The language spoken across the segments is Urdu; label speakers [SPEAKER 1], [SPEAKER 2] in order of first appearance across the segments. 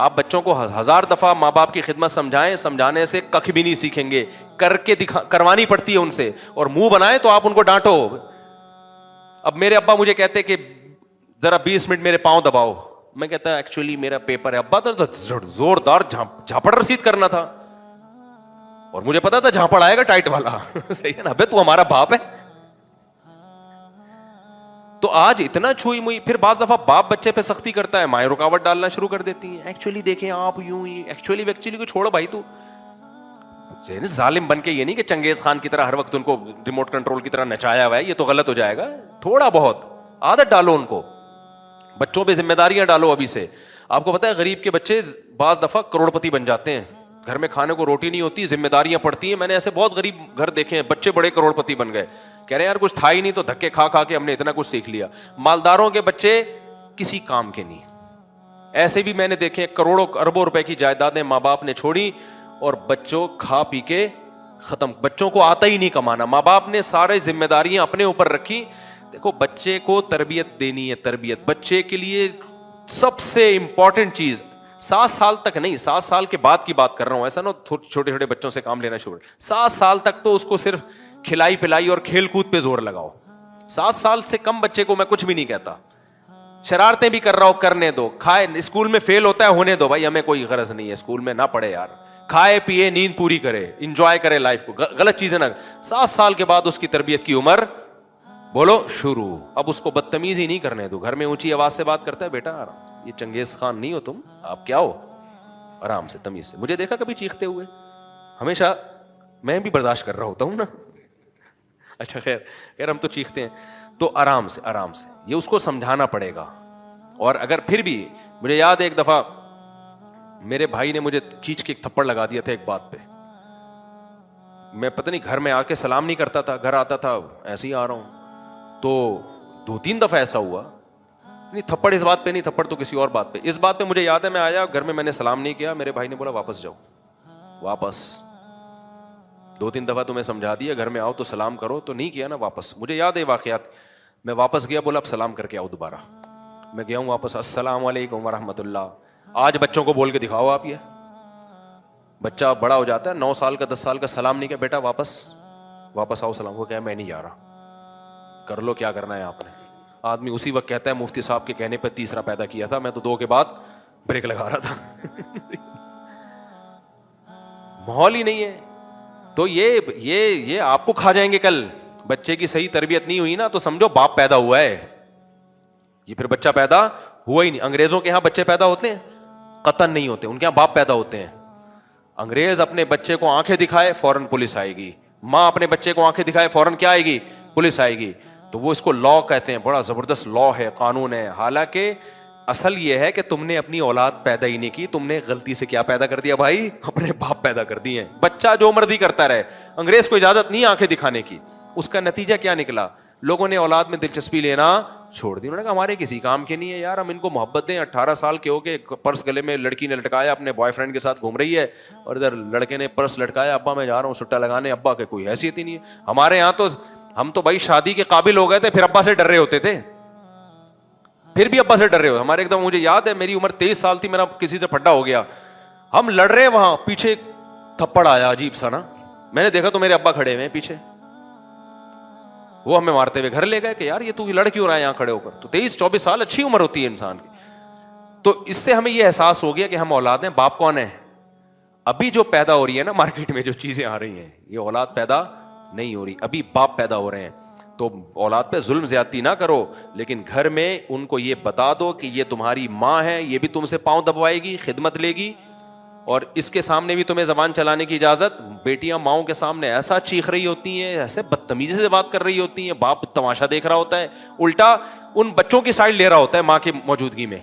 [SPEAKER 1] آپ بچوں کو 1000 دفعہ ماں باپ کی خدمت سمجھائیں, سمجھانے سے کخ بھی نہیں سیکھیں گے, کر کے کروانی پڑتی ہے ان سے, اور منہ بنائیں تو آپ ان کو ڈانٹو. اب میرے ابا مجھے کہتے کہ ذرا 20 منٹ میرے پاؤں دباؤ, میں کہتا ایکچولی میرا پیپر ہے ابا, تو زوردار جھاپڑ رسید کرنا تھا, اور مجھے پتا تھا جھاپڑ آئے گا ٹائٹ والا. صحیح ہے نا, ابے تو ہمارا باپ ہے. تو آج اتنا چھوئی موئی. پھر بعض دفعہ باپ بچے پہ سختی کرتا ہے, مائیں رکاوٹ ڈالنا شروع کر دیتی ہیں. ایکچولی دیکھیں آپ یوں ہی, ایکچولی کو چھوڑو بھائی, تو ظالم بن کے یہ نہیں کہ چنگیز خان کی طرح ہر وقت ان کو ریموٹ کنٹرول کی طرح نچایا ہوا ہے, یہ تو غلط ہو جائے گا. تھوڑا بہت عادت ڈالو ان کو, بچوں پہ ذمہ داریاں ڈالو ابھی سے. آپ کو پتا ہے غریب کے بچے بعض دفعہ کروڑ پتی بن جاتے ہیں. گھر میں کھانے کو روٹی نہیں ہوتی, ذمہ داریاں پڑتی ہیں. میں نے ایسے بہت غریب گھر دیکھے ہیں, بچے بڑے کروڑ پتی بن گئے. کہہ رہے ہیں یار کچھ تھا ہی نہیں, تو دھکے کھا کھا کے ہم نے اتنا کچھ سیکھ لیا. مالداروں کے بچے کسی کام کے نہیں. ایسے بھی میں نے دیکھے کروڑوں اربوں روپے کی جائیدادیں ماں باپ نے چھوڑی, اور بچوں کھا پی کے ختم. بچوں کو آتا ہی نہیں کمانا, ماں باپ نے سارے ذمہ داریاں اپنے اوپر رکھی. دیکھو بچے کو تربیت دینی ہے, تربیت بچے کے لیے سب سے امپورٹنٹ چیز. 7 سال تک نہیں, 7 سال کے بعد کی بات کر رہا ہوں, ایسا نا چھوٹے چھوٹے بچوں سے کام لینا شروع. 7 سال تک تو اس کو صرف کھلائی پلائی اور کھیل کود پہ زور لگاؤ. 7 سال سے کم بچے کو میں کچھ بھی نہیں کہتا, شرارتیں بھی کر رہا ہو کرنے دو, کھائے اسکول میں فیل ہوتا ہے ہونے دو بھائی, ہمیں کوئی غرض نہیں ہے اسکول میں نہ پڑھے یار, کھائے پیے نیند پوری کرے, انجوائے کرے لائف کو, غلط چیزیں نہ. 7 سال کے بعد اس کی تربیت کی عمر بولو شروع. اب اس کو بدتمیزی نہیں کرنے دو. گھر میں اونچی آواز سے بات کرتا ہے, بیٹا یہ چنگیز خان نہیں ہو تم, آپ کیا ہو, آرام سے تمیز سے. مجھے دیکھا کبھی چیختے ہوئے؟ ہمیشہ میں بھی برداشت کر رہا ہوتا ہوں نا. اچھا خیر ہم تو چیختے ہیں, تو آرام سے آرام سے یہ اس کو سمجھانا پڑے گا. اور اگر پھر بھی, مجھے یاد ہے ایک دفعہ میرے بھائی نے مجھے کھینچ کے ایک تھپڑ لگا دیا تھا ایک بات پہ. میں پتہ نہیں گھر میں آ کے سلام نہیں کرتا تھا, گھر آتا تھا ایسے ہی آ رہا ہوں, تو 2-3 دفعہ ایسا ہوا. نہیں تھپڑ اس بات پہ نہیں, تھپڑ تو کسی اور بات پہ. اس بات پہ مجھے یاد ہے میں آیا گھر میں نے سلام نہیں کیا, میرے بھائی نے بولا واپس جاؤ, واپس. 2-3 دفعہ تمہیں سمجھا دیا گھر میں آؤ تو سلام کرو, تو نہیں کیا نا, واپس. مجھے یاد ہے واقعات. میں واپس گیا, بولا اب سلام کر کے آؤ دوبارہ. میں گیا ہوں واپس, السلام علیکم ورحمۃ اللہ. آج بچوں کو بول کے دکھاؤ آپ, یہ بچہ بڑا ہو جاتا ہے 9 سال کا 10 سال کا, سلام نہیں کیا, بیٹا واپس آؤ سلام کو. کیا میں نہیں جا رہا, کر لو کیا کرنا ہے آپ نے. آدمی اسی وقت کہتا ہے مفتی صاحب کے کہنے پہ تیسرا پیدا کیا تھا, میں تو 2 کے بعد بریک لگا رہا تھا. ماحول ہی نہیں ہے. تو یہ آپ کو کھا جائیں گے کل. بچے کی صحیح تربیت نہیں ہوئی نا, تو سمجھو باپ پیدا ہوا ہے, یہ پھر بچہ پیدا ہوا ہی نہیں. انگریزوں کے یہاں بچے پیدا ہوتے ہیں, قطعاً نہیں ہوتے, ان کے یہاں باپ پیدا ہوتے ہیں. انگریز اپنے بچے کو آنکھیں دکھائے فوراً پولیس آئے گی, ماں اپنے بچے کو آنکھیں دکھائے فوراً کیا آئے گی, پولیس آئے گی. تو وہ اس کو لا کہتے ہیں, بڑا زبردست لا ہے, قانون ہے. حالانکہ اصل یہ ہے کہ تم نے اپنی اولاد پیدا ہی نہیں کی, تم نے غلطی سے کیا پیدا کر دیا بھائی, اپنے باپ پیدا کر دیے. بچہ جو مرضی کرتا رہے, انگریز کو اجازت نہیں آنکھیں دکھانے کی. اس کا نتیجہ کیا نکلا, لوگوں نے اولاد میں دلچسپی لینا چھوڑ دی. انہوں نے کہا ہمارے کسی کام کے نہیں ہے یار, ہم ان کو محبت دیں. 18 سال کے ہو کے پرس گلے میں لڑکی نے لٹکایا, اپنے بوائے فرینڈ کے ساتھ گھوم رہی ہے, اور ادھر لڑکے نے پرس لٹکایا, ابا میں جا رہا ہوں سٹا لگانے. ابا کے کوئی حیثیت ہی نہیں ہے. ہمارے یہاں تو ہم تو بھائی شادی کے قابل ہو گئے تھے, پھر ابا سے ڈر رہے ہوتے تھے, پھر بھی ابا سے ڈر رہے ہو. ہمارے ایک دم مجھے یاد ہے, میری عمر 23 سال تھی, میرا کسی سے پھڈا ہو گیا, ہم لڑ رہے, وہاں پیچھے تھپڑ آیا عجیب سا نا, میں نے دیکھا تو میرے ابا کھڑے ہوئے پیچھے, وہ ہمیں مارتے ہوئے گھر لے گئے کہ یار یہ تو لڑ کیوں رہا ہے یہاں کھڑے ہو کر. تو 23-24 سال اچھی عمر ہوتی ہے انسان کی. تو اس سے ہمیں یہ احساس ہو گیا کہ ہم اولاد ہیں, باپ کون ہے. ابھی جو پیدا ہو رہی ہے نا مارکیٹ میں جو چیزیں آ رہی ہیں, یہ اولاد پیدا نہیں ہو رہی, ابھی باپ پیدا ہو رہے ہیں. تو اولاد پہ ظلم زیادتی نہ کرو, لیکن گھر میں ان کو یہ بتا دو کہ یہ تمہاری ماں ہے, یہ بھی تم سے پاؤں دبوائے گی, خدمت لے گی, اور اس کے سامنے بھی تمہیں زبان چلانے کی اجازت. بیٹیاں ماؤں کے سامنے ایسا چیخ رہی ہوتی ہیں, ایسے بدتمیزی سے بات کر رہی ہوتی ہیں, باپ تماشا دیکھ رہا ہوتا ہے, الٹا ان بچوں کی سائڈ لے رہا ہوتا ہے ماں کی موجودگی میں.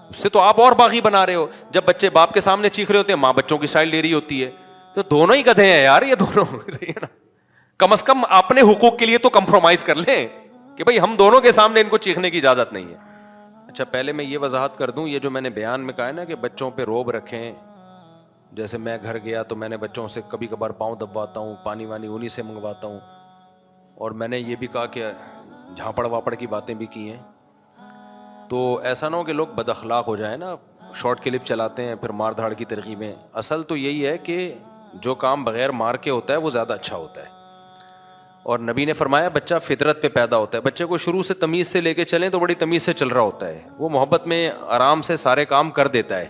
[SPEAKER 1] اس سے تو آپ اور باغی بنا رہے ہو. جب بچے باپ کے سامنے چیخ رہے ہوتے ہیں, ماں بچوں کی سائڈ لے رہی ہوتی ہے. تو دونوں ہی گدھے ہیں یار, یہ دونوں کم از کم اپنے حقوق کے لیے تو کمپرومائز کر لیں کہ بھائی ہم دونوں کے سامنے ان کو چیخنے کی اجازت نہیں ہے. اچھا پہلے میں یہ وضاحت کر دوں, یہ جو میں نے بیان میں کہا ہے نا کہ بچوں پہ روب رکھیں, جیسے میں گھر گیا تو میں نے بچوں سے کبھی کبھار پاؤں دبواتا ہوں, پانی وانی انہی سے منگواتا ہوں, اور میں نے یہ بھی کہا کہ جھاپڑ واپڑ کی باتیں بھی کی ہیں. تو ایسا نہ ہو کہ لوگ بد اخلاق ہو جائیں نا, شارٹ کلپ چلاتے ہیں, پھر مار دھاڑ کی ترغیبیں. اصل تو یہی ہے کہ جو کام بغیر مار کے ہوتا ہے وہ زیادہ اچھا ہوتا ہے. اور نبی نے فرمایا بچہ فطرت پہ پیدا ہوتا ہے. بچے کو شروع سے تمیز سے لے کے چلیں تو بڑی تمیز سے چل رہا ہوتا ہے, وہ محبت میں آرام سے سارے کام کر دیتا ہے,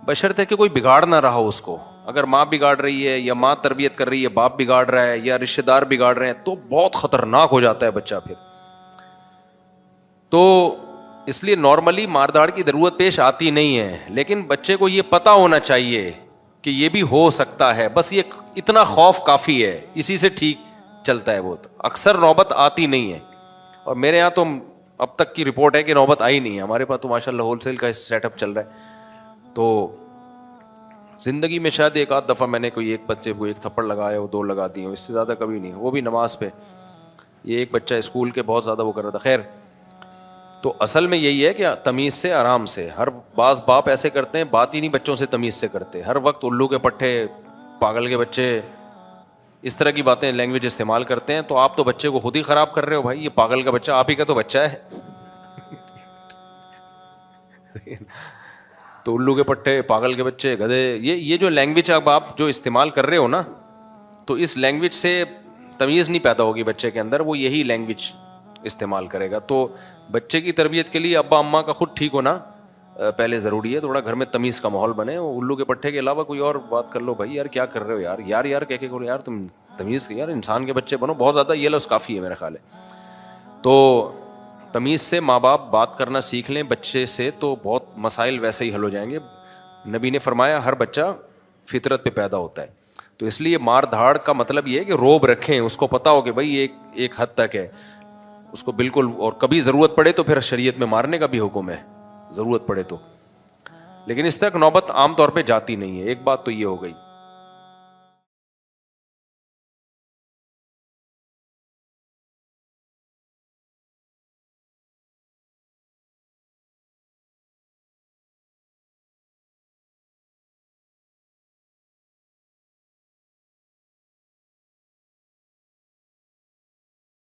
[SPEAKER 1] بشرطے کہ کوئی بگاڑ نہ رہا اس کو. اگر ماں بگاڑ رہی ہے یا ماں تربیت کر رہی ہے, باپ بگاڑ رہا ہے یا رشتہ دار بگاڑ رہے ہیں, تو بہت خطرناک ہو جاتا ہے بچہ پھر. تو اس لیے نارملی مار دھاڑ کی ضرورت پیش آتی نہیں ہے, لیکن بچے کو یہ پتہ ہونا چاہیے کہ یہ بھی ہو سکتا ہے. بس یہ اتنا خوف کافی ہے, اسی سے ٹھیک چلتا ہے. وہ اکثر نوبت آتی نہیں ہے, اور میرے یہاں تو اب تک کی رپورٹ ہے کہ نوبت آئی نہیں ہے. ہمارے پاس تو ماشاء اللہ ہول سیل کا سیٹ اپ چل رہا ہے. تو زندگی میں شاید ایک آدھ دفعہ میں نے کوئی ایک بچے کو ایک تھپڑ لگایا ہو, 2 لگا دی ہوں, اس سے زیادہ کبھی نہیں, وہ بھی نماز پہ. یہ ایک بچہ اسکول کے بہت زیادہ وہ کر رہا تھا. خیر, تو اصل میں یہی ہے کہ تمیز سے, آرام سے. ہر بعض باپ ایسے کرتے ہیں, بات ہی نہیں بچوں سے تمیز سے کرتے, ہر وقت الو کے پٹھے, پاگل کے بچے, اس طرح کی باتیں, لینگویج استعمال کرتے ہیں. تو آپ تو بچے کو خود ہی خراب کر رہے ہو بھائی. یہ پاگل کا بچہ آپ ہی کا تو بچہ ہے. تو الو کے پٹھے, پاگل کے بچے, گدھے, یہ جو لینگویج اب آپ جو استعمال کر رہے ہو نا, تو اس لینگویج سے تمیز نہیں پیدا ہوگی بچے کے اندر, وہ یہی لینگویج استعمال کرے گا. تو بچے کی تربیت کے لیے ابا اماں کا خود ٹھیک ہونا پہلے ضروری ہے. تھوڑا گھر میں تمیز کا ماحول بنے. الو کے پٹھے کے علاوہ کوئی اور بات کر لو بھائی, یار کیا کر رہے ہو یار, یار یار کہہ کے کرو یار, تم تمیز کے, یار انسان کے بچے بنو. بہت زیادہ یہ لفظ کافی ہے میرا خیال ہے. تو تمیز سے ماں باپ بات کرنا سیکھ لیں بچے سے, تو بہت مسائل ویسے ہی حل ہو جائیں گے. نبی نے فرمایا ہر بچہ فطرت پہ پیدا ہوتا ہے. تو اس لیے مار دھاڑ کا مطلب یہ ہے کہ روب رکھیں, اس کو پتا ہو کہ بھائی ایک حد تک ہے, اس کو بالکل. اور کبھی ضرورت پڑے تو پھر شریعت میں مارنے کا بھی حکم ہے, ضرورت پڑے تو. لیکن اس تک نوبت عام طور پہ جاتی نہیں ہے. ایک بات تو یہ ہو گئی.